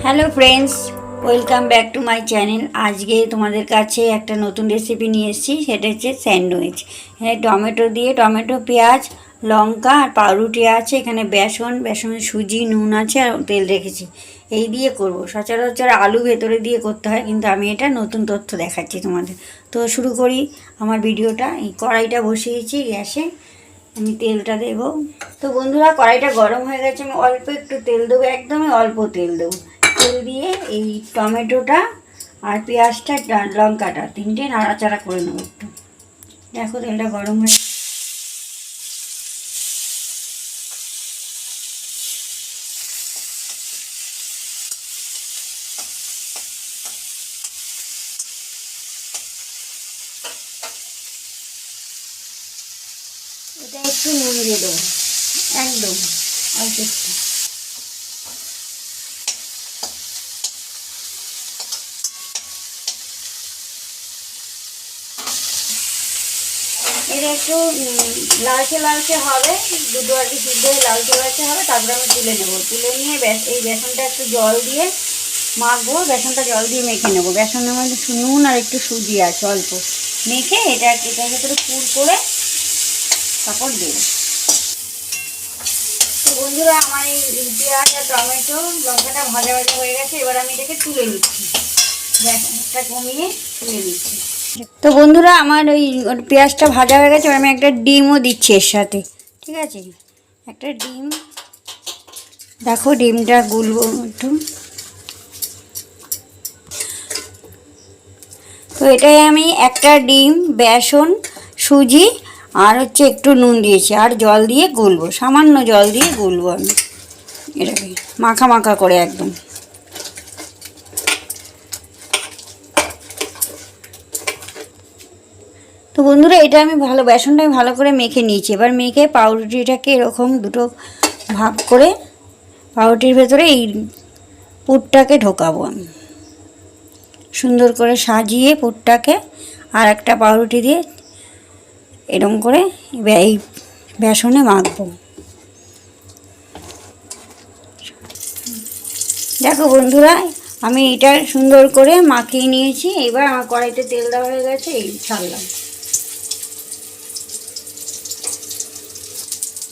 Hello friends, welcome back to my channel. আজকে তোমাদের কাছে একটা নতুন রেসিপি নিয়ে এসেছি, সেটা হচ্ছে স্যান্ডউইচ। এখানে টমেটো দিয়ে পেঁয়াজ, লঙ্কা আর পাউরুটি আছে। এখানে বেসন সুজি, নুন আছে আর তেল রেখেছি। এই দিয়ে করব। সচরাচর আলু ভেতরে দিয়ে করতে হয়, কিন্তু আমি এটা নতুন তথ্য দেখাচ্ছি তোমাদের। তো শুরু করি আমার ভিডিওটা। এই কড়াইটা বসিয়েছি গ্যাসে, আমি তেলটা দেবো। তো বন্ধুরা, কড়াইটা গরম হয়ে গেছে, আমি অল্প একটু তেল দেবো, একদমই অল্প তেল দেবো। তেল দিয়ে এই টমেটোটা আর পেঁয়াজটা, লঙ্কাটা তিনটে নাড়াচাড়া করে নেবো একটু। দেখো তেলটা গরম হয়ে এটা একটু নুন দিয়ে দেবো, একদম অল্প একটু। এটা একটু লালচে হবে, দুটো আর কি সিদ্ধ হয়ে লালচে হবে। তারপরে আমি তুলে নেবো। তুলে নিয়ে এই বেসনটা একটু জল দিয়ে মাখবো। বেসনটা জল দিয়ে মেখে নেবো। বেসনের মধ্যে নুন আর একটু সুজি আছে অল্প, মেখে এটার ভেতরে পুর করে তারপর দেবো। তো বন্ধুরা, আমার এই পেঁয়াজ আর টমেটো লঙ্কাটা ভাজা হয়ে গেছে। এবার আমি এটাকে তুলে নিচ্ছি, গ্যাসটা কমিয়ে তুলে নিচ্ছি। তো বন্ধুরা, আমার ওই পেঁয়াজটা ভাজা হয়ে গেছে। আমি একটা ডিমও দিচ্ছি এর সাথে, ঠিক আছে? একটা ডিম, দেখো ডিমটা গুলবো একটু। তো এটাই আমি একটা ডিম, বেসন, সুজি আর একটু নুন দিয়েছি, আর জল দিয়ে গুলবো, সামান্য জল দিয়ে গুলবো আমি এটাকে মাখা মাখা করে একদম। তো বন্ধুরা, এটা আমি বেসনটা আমি ভালো করে মেখে নিয়েছি। এবার মেখে পাউরুটিটাকে এরকম দুটো ভাগ করে পাউরুটির ভেতরে এই পুরটাকে ঢোকাবো আমি, সুন্দর করে সাজিয়ে পুরটাকে আর একটা পাউরুটি দিয়ে এরকম করে এই বেসনে মাখবো। দেখো বন্ধুরা, আমি এটা সুন্দর করে মাখিয়ে নিয়েছি। এবার আমার কড়াইতে তেল দেওয়া হয়ে গেছে, এই ছাড়লাম।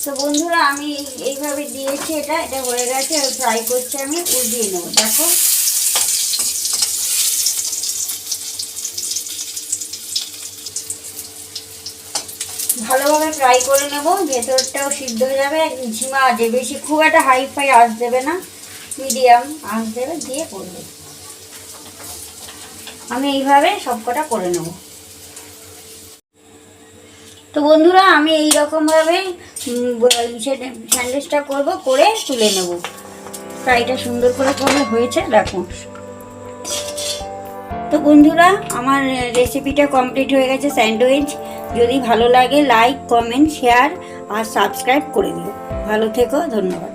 তো বন্ধুরা, আমি এইভাবে দিয়েছি, এটা হয়ে গেছে। ফ্রাই করছি, আমি উল্টিয়ে নেবো। দেখো ভালোভাবে ফ্রাই করে নেব, ভেতরটাও সিদ্ধ হয়ে যাবে। ঝিমা আছে, বেশি খুব একটা হাই ফাই আঁচ দেবে না, মিডিয়াম আঁচ দেবে, দিয়ে করবে। আমি এইভাবে সবকটা করে নেব। তো বন্ধুরা, আমি এইরকমভাবে স্যান্ডউইচটা করবো, করে তুলে নেব। ফ্রাইটা সুন্দর করে করলে হয়েছে, দেখো। তো বন্ধুরা, আমার রেসিপিটা কমপ্লিট হয়ে গেছে, স্যান্ডউইচ। যদি ভালো লাগে লাইক, কমেন্ট, শেয়ার আর সাবস্ক্রাইব করে দিও। ভালো থেকো, ধন্যবাদ।